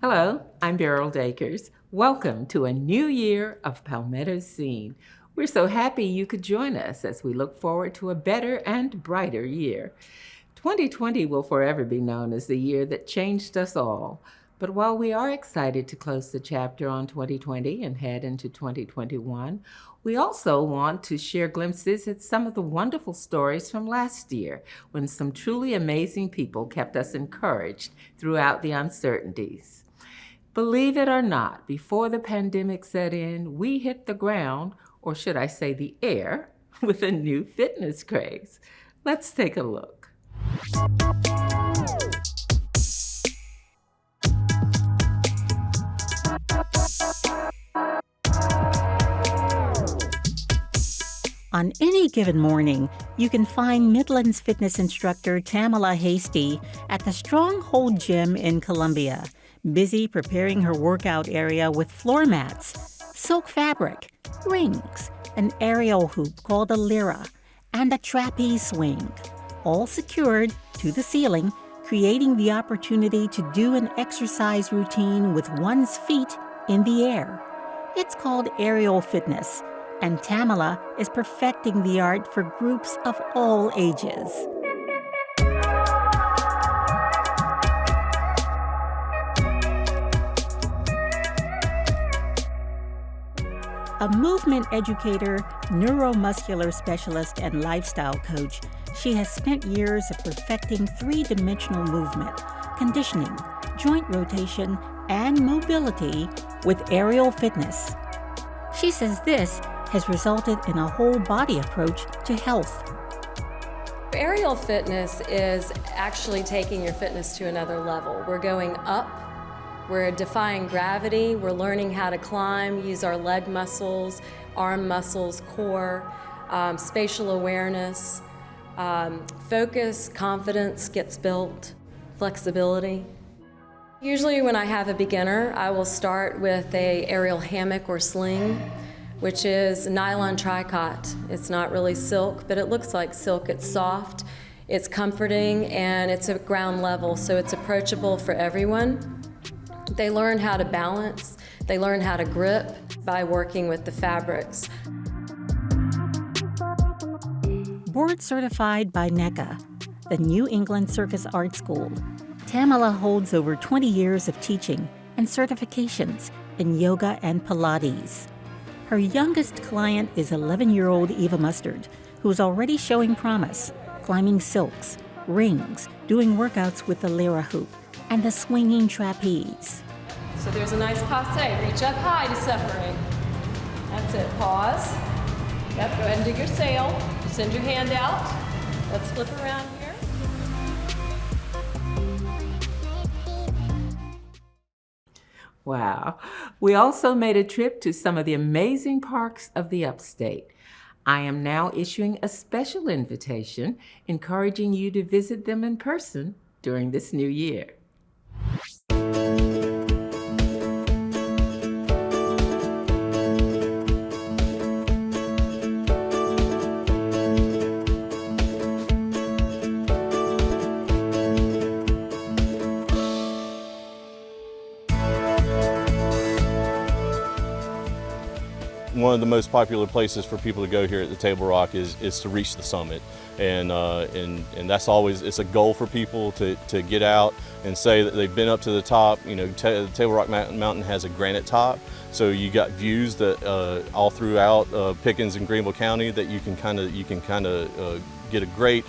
Hello, I'm Beryl Dakers. Welcome to a new year of Palmetto Scene. We're so happy you could join us as we look forward to a better and brighter year. 2020 will forever be known as the year that changed us all. But while we are excited to close the chapter on 2020 and head into 2021, we also want to share glimpses at some of the wonderful stories from last year when some truly amazing people kept us encouraged throughout the uncertainties. Believe it or not, before the pandemic set in, we hit the ground, or should I say the air, with a new fitness craze. Let's take a look. On any given morning, you can find Midlands fitness instructor Tamala Hasty at the Stronghold Gym in Columbia, busy preparing her workout area with floor mats, silk fabric, rings, an aerial hoop called a lyra, and a trapeze swing, all secured to the ceiling, creating the opportunity to do an exercise routine with one's feet in the air. It's called aerial fitness, and Tamala is perfecting the art for groups of all ages. A movement educator, neuromuscular specialist, and lifestyle coach, she has spent years of perfecting three-dimensional movement, conditioning, joint rotation, and mobility with aerial fitness. She says this has resulted in a whole body approach to health. Aerial fitness is actually taking your fitness to another level. We're going up, we're defying gravity, we're learning how to climb, use our leg muscles, arm muscles, core, spatial awareness, focus, confidence gets built, flexibility. Usually when I have a beginner, I will start with an aerial hammock or sling, which is nylon tricot. It's not really silk, but it looks like silk. It's soft, it's comforting, and it's at ground level, so it's approachable for everyone. They learn how to balance, they learn how to grip by working with the fabrics. Board certified by NECA, the New England Circus Art School, Tamala holds over 20 years of teaching and certifications in yoga and Pilates. Her youngest client is 11-year-old Eva Mustard, who is already showing promise, climbing silks, rings, doing workouts with the lyra hoop, and the swinging trapeze. So there's a nice passe. Reach up high to separate. That's it. Pause. Yep, go ahead and do your sail. Send your hand out. Let's flip around here. Wow. We also made a trip to some of the amazing parks of the upstate. I am now issuing a special invitation, encouraging you to visit them in person during this new year. One of the most popular places for people to go here at the Table Rock is to reach the summit, and that's always, it's a goal for people to get out and say that they've been up to the top. You know, Table Rock Mountain has a granite top, so you got views that all throughout Pickens and Greenville County that you can kind of get a great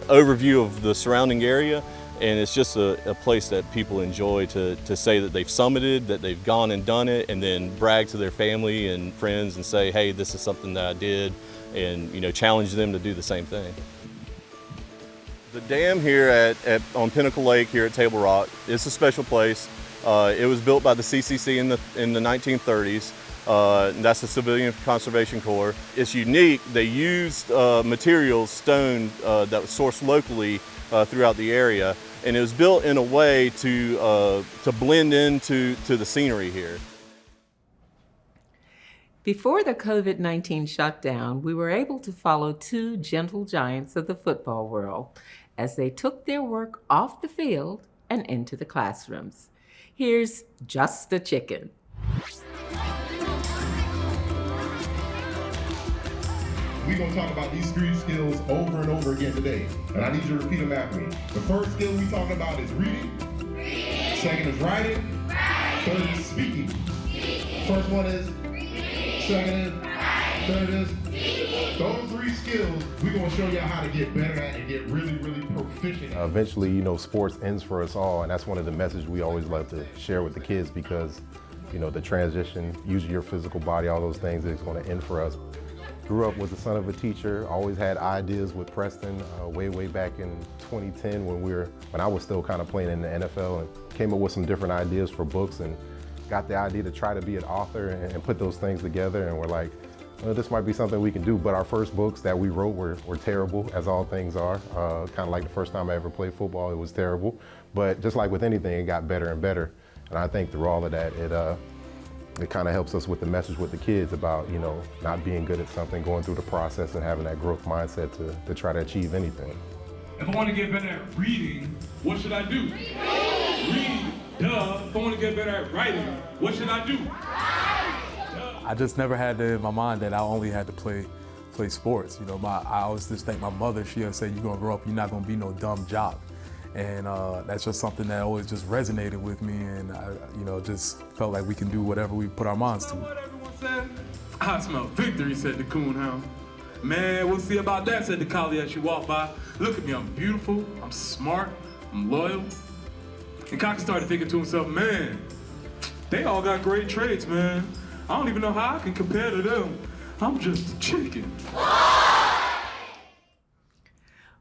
overview of the surrounding area. And it's just a place that people enjoy to say that they've summited, that they've gone and done it, and then brag to their family and friends and say, hey, this is something that I did, and challenge them to do the same thing. The dam here on Pinnacle Lake here at Table Rock is a special place. It was built by the CCC in the 1930s. That's the Civilian Conservation Corps. It's unique. They used materials, stone, that was sourced locally throughout the area, and it was built in a way to blend into the scenery here. Before the COVID-19 shutdown, we were able to follow two gentle giants of the football world as they took their work off the field and into the classrooms. Here's Just a Chicken. We're going to talk about these 3 skills over and over again today. And I need you to repeat them after me. The first skill we're talking about is reading. Second is writing. Third is speaking. First one is second is third is those 3 skills we're going to show you how to get better at and get really, really proficient at. Eventually, you know, sports ends for us all, and that's one of the messages we always love to share with the kids because, you know, the transition, using your physical body, all those things is going to end for us. Grew up was the son of a teacher, always had ideas with Preston way back in 2010 when I was still kind of playing in the NFL, and came up with some different ideas for books and got the idea to try to be an author and put those things together, and we're like, well, this might be something we can do. But our first books that we wrote were terrible, as all things are. Kind of like the first time I ever played football, it was terrible. But just like with anything, it got better and better. And I think through all of that, it kind of helps us with the message with the kids about, you know, not being good at something, going through the process and having that growth mindset to try to achieve anything. If I want to get better at reading, what should I do? Read. Duh. If I want to get better at writing, what should I do? I just never had it in my mind that I only had to play sports. You know, I always just think my mother, she'll say, you're gonna grow up, you're not gonna be no dumb jock. And that's just something that always just resonated with me, and I, you know, just felt like we can do whatever we put our minds to. What everyone said? I smell victory, said the coonhound. Man, we'll see about that, said the collie as she walked by. Look at me, I'm beautiful, I'm smart, I'm loyal. And Cocky started thinking to himself, man, they all got great traits, man. I don't even know how I can compare to them. I'm just a chicken.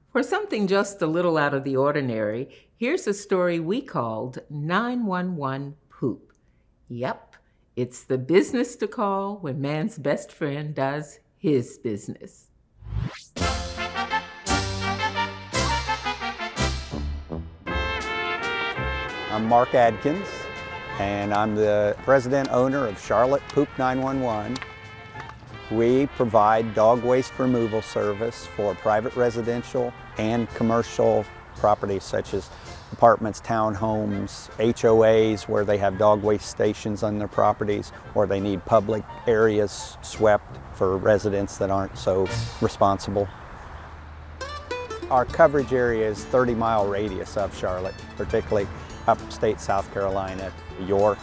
For something just a little out of the ordinary, here's a story we called 911 Poop. Yep, it's the business to call when man's best friend does his business. I'm Mark Adkins, and I'm the president owner of Charlotte Poop 911. We provide dog waste removal service for private residential and commercial properties such as apartments, townhomes, HOAs where they have dog waste stations on their properties, or they need public areas swept for residents that aren't so responsible. Our coverage area is 30-mile radius of Charlotte, particularly upstate South Carolina, York,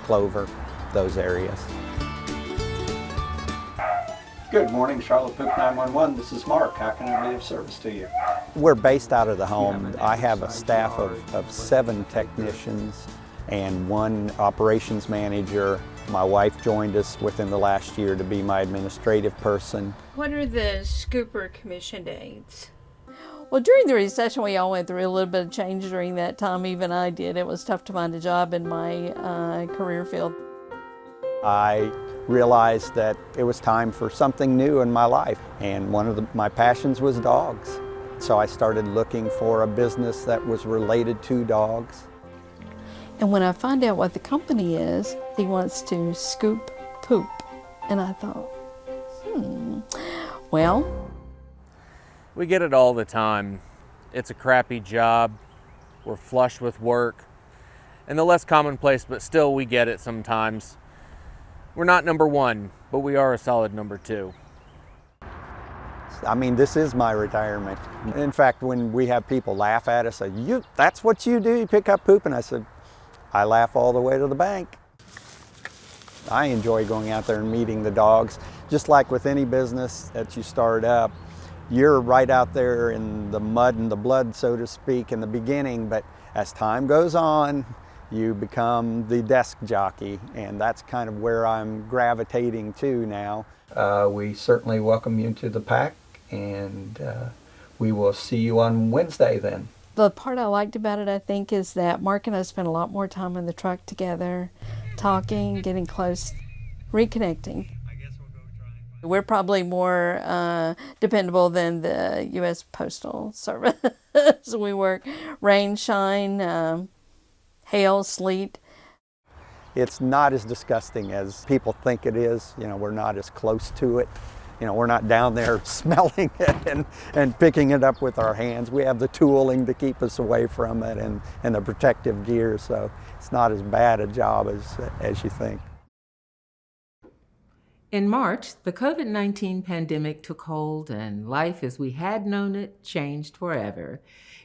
Clover, those areas. Good morning, Charlotte Poop 911. This is Mark. How can I be of service to you? We're based out of the home. I have a staff of 7 technicians and 1 operations manager. My wife joined us within the last year to be my administrative person. What are the scooper commission dates? Well, during the recession, we all went through a little bit of change during that time. Even I did. It was tough to find a job in my career field. I realized that it was time for something new in my life, and one of my passions was dogs. So I started looking for a business that was related to dogs. And when I find out what the company is, he wants to scoop poop. And I thought, well. We get it all the time. It's a crappy job. We're flush with work. And the less commonplace, but still we get it sometimes. We're not number 1, but we are a solid number 2. I mean, this is my retirement. In fact, when we have people laugh at us, say, that's what you do, you pick up poop? And I said, I laugh all the way to the bank. I enjoy going out there and meeting the dogs. Just like with any business that you start up, you're right out there in the mud and the blood, so to speak, in the beginning, but as time goes on, you become the desk jockey, and that's kind of where I'm gravitating to now. We certainly welcome you to the pack, and we will see you on Wednesday then. The part I liked about it, I think, is that Mark and I spent a lot more time in the truck together, talking, getting close, reconnecting. We're probably more dependable than the U.S. Postal Service. We work rain, shine, hail, sleet. It's not as disgusting as people think it is. You know, we're not as close to it You know, we're not down there smelling it and picking it up with our hands. We have the tooling to keep us away from it and the protective gear, so it's not as bad a job as you think. In March, the COVID-19 pandemic took hold and life as we had known it changed forever.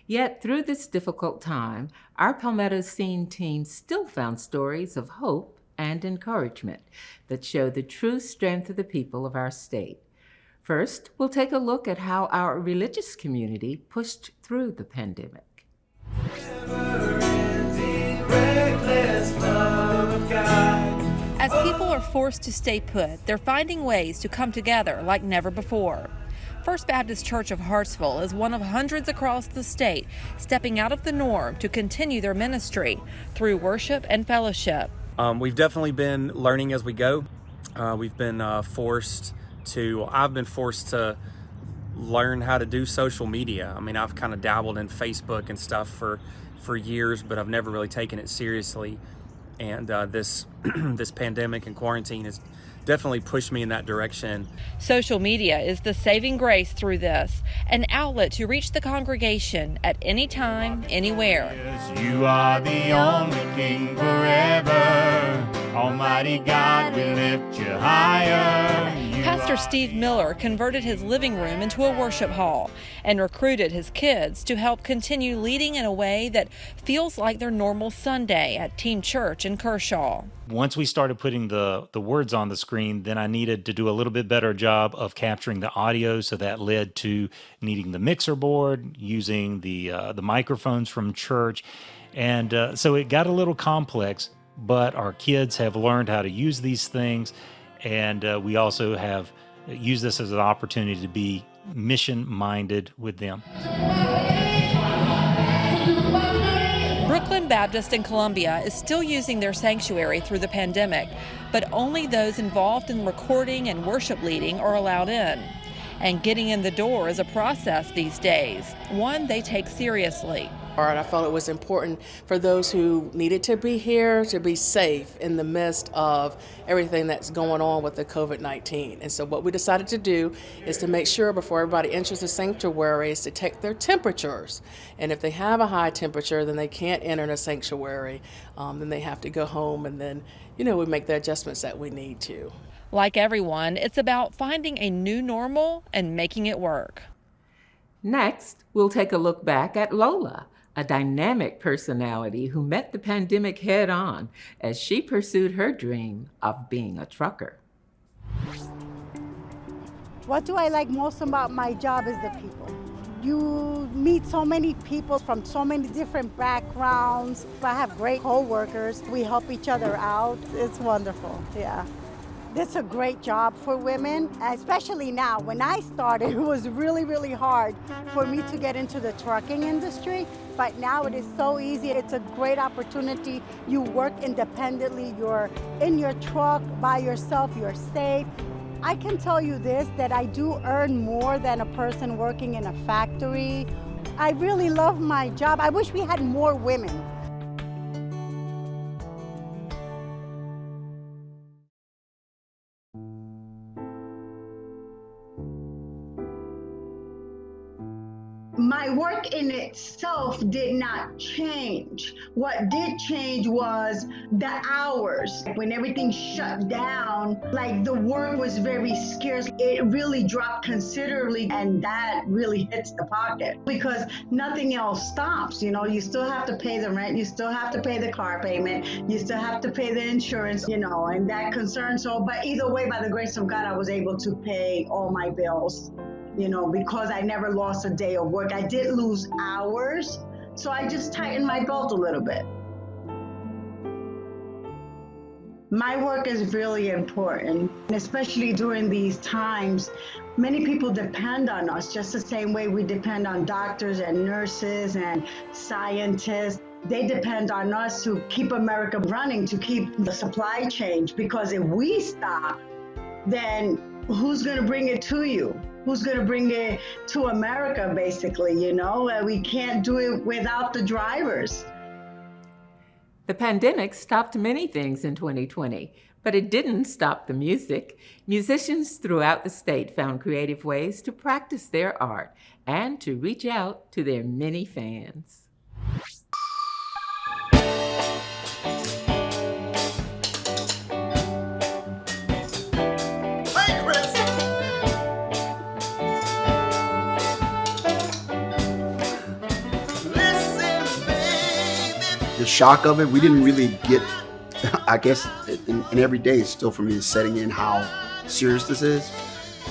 Yet through this difficult time, our Palmetto Scene team still found stories of hope and encouragement that show the true strength of the people of our state. First, we'll take a look at how our religious community pushed through the pandemic. As people are forced to stay put, they're finding ways to come together like never before. First Baptist Church of Hartsville is one of hundreds across the state stepping out of the norm to continue their ministry through worship and fellowship. We've definitely been learning as we go. I've been forced to learn how to do social media. I mean, I've kind of dabbled in Facebook and stuff for years, but I've never really taken it seriously. And this pandemic and quarantine has definitely pushed me in that direction. Social media is the saving grace through this, an outlet to reach the congregation at any time, anywhere. You are the only King forever. Almighty God, we lift you higher. Pastor Steve Miller converted his living room into a worship hall and recruited his kids to help continue leading in a way that feels like their normal Sunday at Team Church in Kershaw. Once we started putting the words on the screen, then I needed to do a little bit better job of capturing the audio, so that led to needing the mixer board, using the microphones from church, and so it got a little complex, but our kids have learned how to use these things, and we also have used this as an opportunity to be mission-minded with them. Brooklyn Baptist in Columbia is still using their sanctuary through the pandemic, but only those involved in recording and worship leading are allowed in. And getting in the door is a process these days, one they take seriously. I felt it was important for those who needed to be here to be safe in the midst of everything that's going on with the COVID-19. And so what we decided to do is to make sure before everybody enters the sanctuary is to take their temperatures. And if they have a high temperature, then they can't enter the sanctuary. Then they have to go home, and then, we make the adjustments that we need to. Like everyone, it's about finding a new normal and making it work. Next, we'll take a look back at Lola, a dynamic personality who met the pandemic head on as she pursued her dream of being a trucker. What do I like most about my job is the people. You meet so many people from so many different backgrounds. I have great co-workers. We help each other out. It's wonderful, yeah. This is a great job for women, especially now. When I started, it was really, really hard for me to get into the trucking industry, but now it is so easy. It's a great opportunity. You work independently, you're in your truck by yourself, you're safe. I can tell you this, that I do earn more than a person working in a factory. I really love my job. I wish we had more women. My work in itself did not change. What did change was the hours. When everything shut down, like the work was very scarce. It really dropped considerably, and that really hits the pocket because nothing else stops. You still have to pay the rent, you still have to pay the car payment, you still have to pay the insurance, and that concerns. But either way, by the grace of God, I was able to pay all my bills. Because I never lost a day of work. I did lose hours, so I just tightened my belt a little bit. My work is really important, especially during these times. Many people depend on us just the same way we depend on doctors and nurses and scientists. They depend on us to keep America running, to keep the supply chain, because if we stop, then who's going to bring it to you? Who's going to bring it to America, basically, We can't do it without the drivers. The pandemic stopped many things in 2020, But it didn't stop the music. Musicians throughout the state found creative ways to practice their art and to reach out to their many fans. The shock of it, we didn't really get, I guess, in every day, it's still for me is setting in how serious this is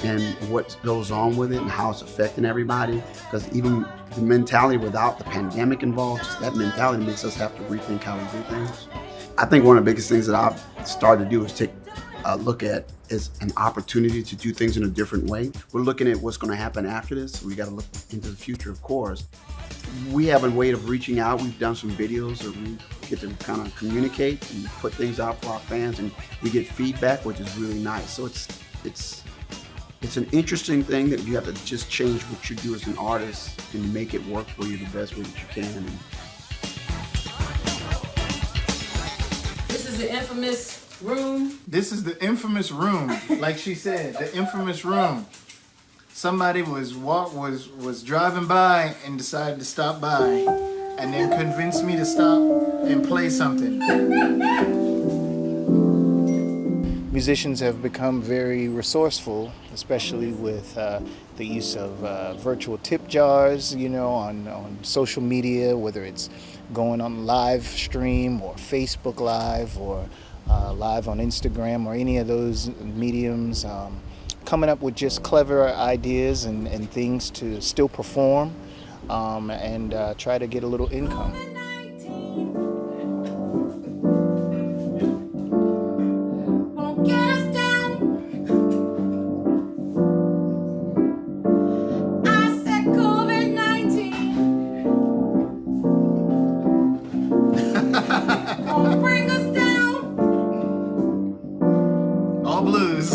and what goes on with it and how it's affecting everybody. Because even the mentality without the pandemic involved, just that mentality makes us have to rethink how we do things. I think one of the biggest things that I've started to do is take a look at as an opportunity to do things in a different way. We're looking at what's going to happen after this. So we got to look into the future, of course. We have a way of reaching out. We've done some videos that we get to kind of communicate and put things out for our fans, and we get feedback, which is really nice. So it's an interesting thing that you have to just change what you do as an artist and make it work for you the best way that you can. This is the infamous room. This is the infamous room, like she said, the infamous room. Somebody was driving by and decided to stop by and then convinced me to stop and play something. Musicians have become very resourceful, especially with the use of virtual tip jars, on social media, whether it's going on live stream or Facebook Live or live on Instagram or any of those mediums. Coming up with just clever ideas and things to still perform and try to get a little income. All blues.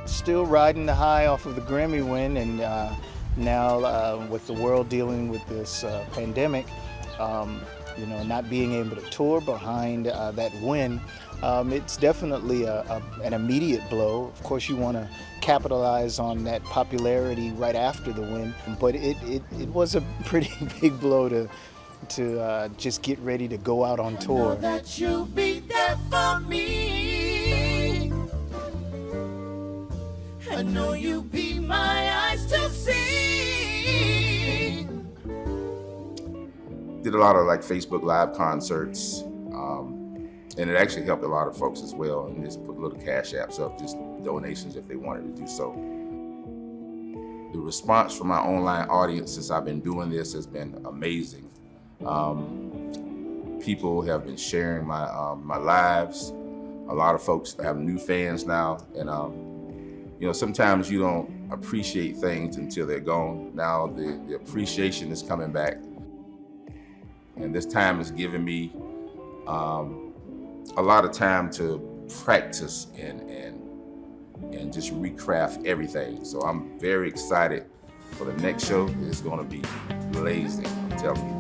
Still riding the high off of the Grammy win, and now with the world dealing with this pandemic, not being able to tour behind that win, it's definitely an immediate blow. Of course, you want to capitalize on that popularity right after the win, but it was a pretty big blow to just get ready to go out on tour. That you'll be there for me. I know you'll be my eyes to see. Did a lot of Facebook Live concerts, and it actually helped a lot of folks as well, and just put little cash apps up, just donations if they wanted to do so. The response from my online audience since I've been doing this has been amazing. People have been sharing my lives. A lot of folks have new fans now, and sometimes you don't appreciate things until they're gone. Now the appreciation is coming back, and this time has given me a lot of time to practice and just recraft everything. So I'm very excited for the next show. It's going to be blazing, I'm telling you.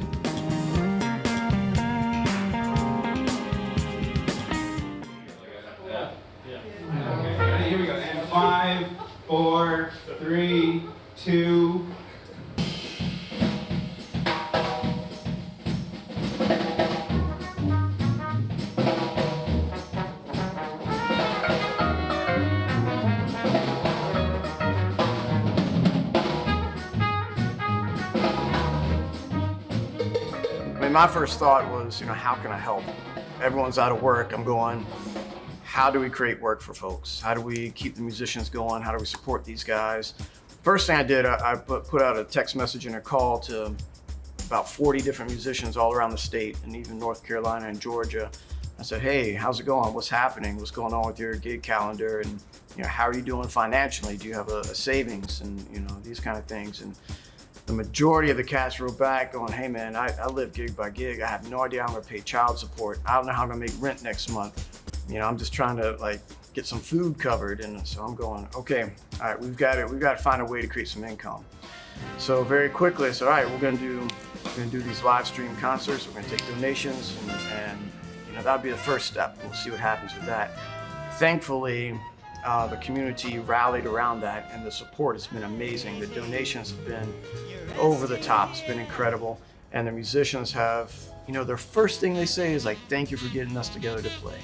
Here we go. And 5, 4, 3, 2. My first thought was, how can I help? Everyone's out of work. I'm going, how do we create work for folks? How do we keep the musicians going? How do we support these guys? First thing I did, I put out a text message and a call to about 40 different musicians all around the state, and even North Carolina and Georgia. I said, hey, how's it going? What's happening? What's going on with your gig calendar? And how are you doing financially? Do you have a savings? And these kind of things. And the majority of the cast wrote back going, hey man, I live gig by gig. I have no idea how I'm gonna pay child support. I don't know how I'm gonna make rent next month. I'm just trying to like get some food covered. And so I'm going, okay, all right, we've got to find a way to create some income. So very quickly I said, all right, we're gonna do these live stream concerts. We're gonna take donations, and that'll be the first step. We'll see what happens with that. Thankfully, the community rallied around that, and the support has been amazing. The donations have been over the top. It's been incredible. And the musicians have, their first thing they say is like, thank you for getting us together to play.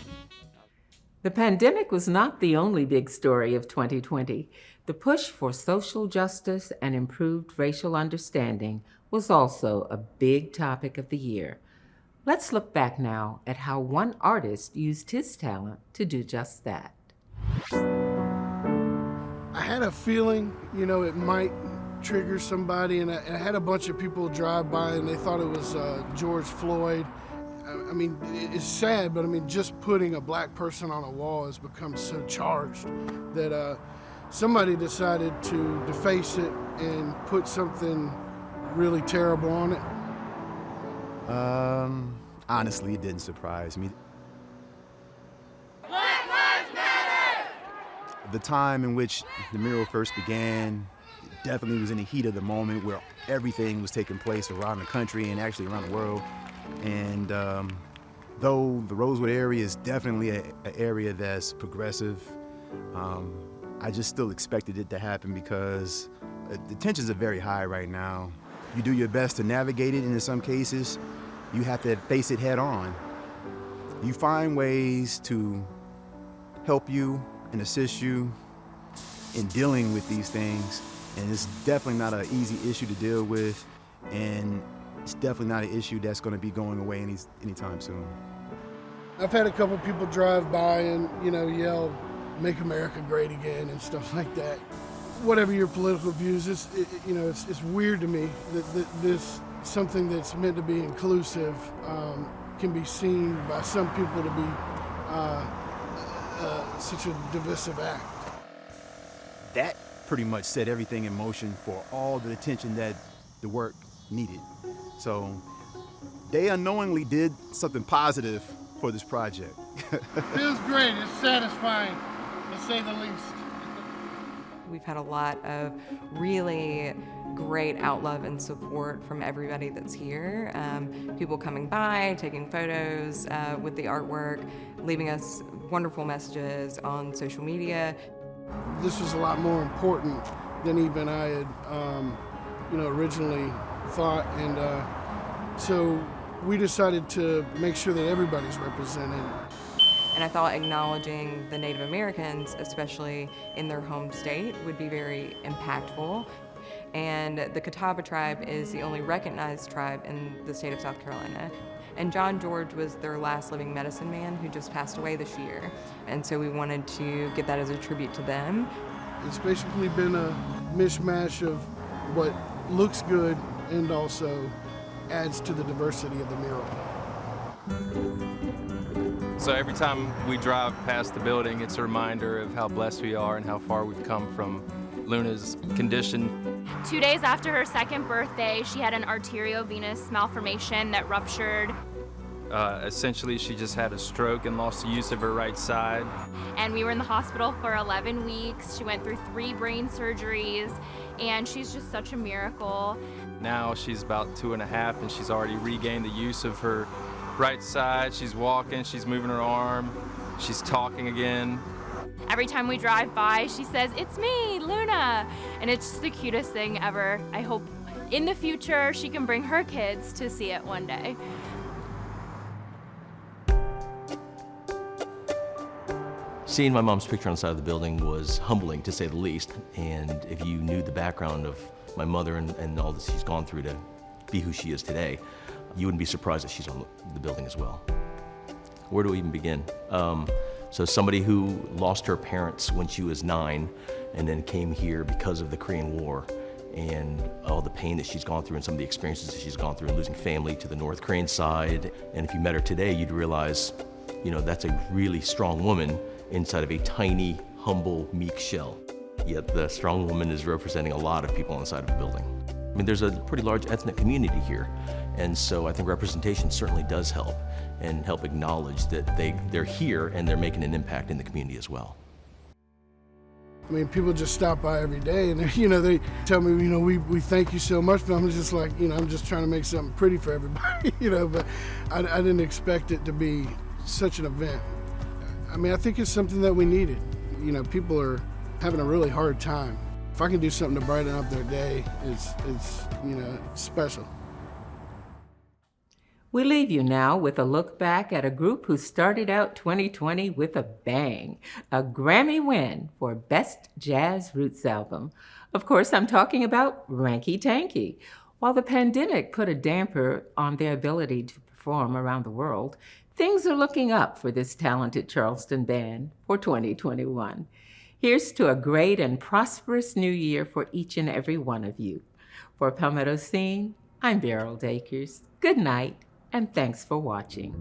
The pandemic was not the only big story of 2020. The push for social justice and improved racial understanding was also a big topic of the year. Let's look back now at how one artist used his talent to do just that. I had a feeling, it might trigger somebody, and I had a bunch of people drive by and they thought it was George Floyd. I mean, it's sad, but I mean, just putting a black person on a wall has become so charged that somebody decided to deface it and put something really terrible on it. Honestly, it didn't surprise me. Black Lives Matter! The time in which the mural first began definitely was in the heat of the moment where everything was taking place around the country and actually around the world. And though the Rosewood area is definitely an area that's progressive, I just still expected it to happen because the tensions are very high right now. You do your best to navigate it, and in some cases, you have to face it head on. You find ways to help you and assist you in dealing with these things, and it's definitely not an easy issue to deal with, and it's definitely not an issue that's going to be going away anytime soon. I've had a couple people drive by and, yell, "Make America Great Again" and stuff like that. Whatever your political views, it's weird to me that this something that's meant to be inclusive can be seen by some people to be such a divisive act. That pretty much set everything in motion for all the attention that the work needed. So they unknowingly did something positive for this project. Feels great. It's satisfying, to say the least. We've had a lot of really great outlove and support from everybody that's here. People coming by, taking photos with the artwork, leaving us wonderful messages on social media. This was a lot more important than even I had, originally thought, and so we decided to make sure that everybody's represented. And I thought acknowledging the Native Americans, especially in their home state, would be very impactful. And the Catawba tribe is the only recognized tribe in the state of South Carolina. And John George was their last living medicine man who just passed away this year. And so we wanted to get that as a tribute to them. It's basically been a mishmash of what looks good and also adds to the diversity of the mural. So every time we drive past the building, it's a reminder of how blessed we are and how far we've come from Luna's condition. 2 days after her second birthday, she had an arteriovenous malformation that ruptured. Essentially, she just had a stroke and lost the use of her right side. And we were in the hospital for 11 weeks. She went through 3 brain surgeries, and she's just such a miracle. Now she's about 2.5, and she's already regained the use of her right side. She's walking, she's moving her arm, she's talking again. Every time we drive by, she says, "It's me, Luna." And it's just the cutest thing ever. I hope in the future she can bring her kids to see it one day. Seeing my mom's picture on the side of the building was humbling, to say the least. And if you knew the background of my mother and all that she's gone through to be who she is today, you wouldn't be surprised that she's on the building as well. Where do we even begin? So somebody who lost her parents when she was 9 and then came here because of the Korean War and all the pain that she's gone through and some of the experiences that she's gone through and losing family to the North Korean side. And if you met her today, you'd realize, that's a really strong woman inside of a tiny, humble, meek shell. Yet the strong woman is representing a lot of people inside of the building. I mean, there's a pretty large ethnic community here, and so I think representation certainly does help and help acknowledge that they're here and they're making an impact in the community as well. I mean, people just stop by every day and they tell me, we thank you so much, but I'm just like, I'm just trying to make something pretty for everybody, but I didn't expect it to be such an event. I mean, I think it's something that we needed. People are having a really hard time. If I can do something to brighten up their day, it's special. We leave you now with a look back at a group who started out 2020 with a bang, a Grammy win for Best Jazz Roots Album. Of course, I'm talking about Ranky Tanky. While the pandemic put a damper on their ability to perform around the world, things are looking up for this talented Charleston band for 2021. Here's to a great and prosperous new year for each and every one of you. For Palmetto Scene, I'm Beryl Dakers. Good night, and thanks for watching.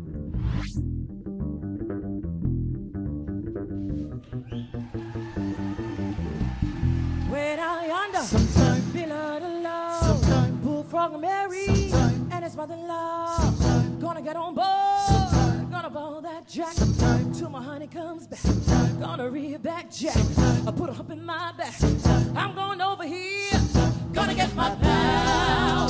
Way down yonder, sometimes below the law, sometimes Bullfrog Mary and his mother-in-law gonna get on board, gonna ball that jack till my honey comes back, gonna rear back jack, I put a hump in my back, I'm going over here, gonna get my pound.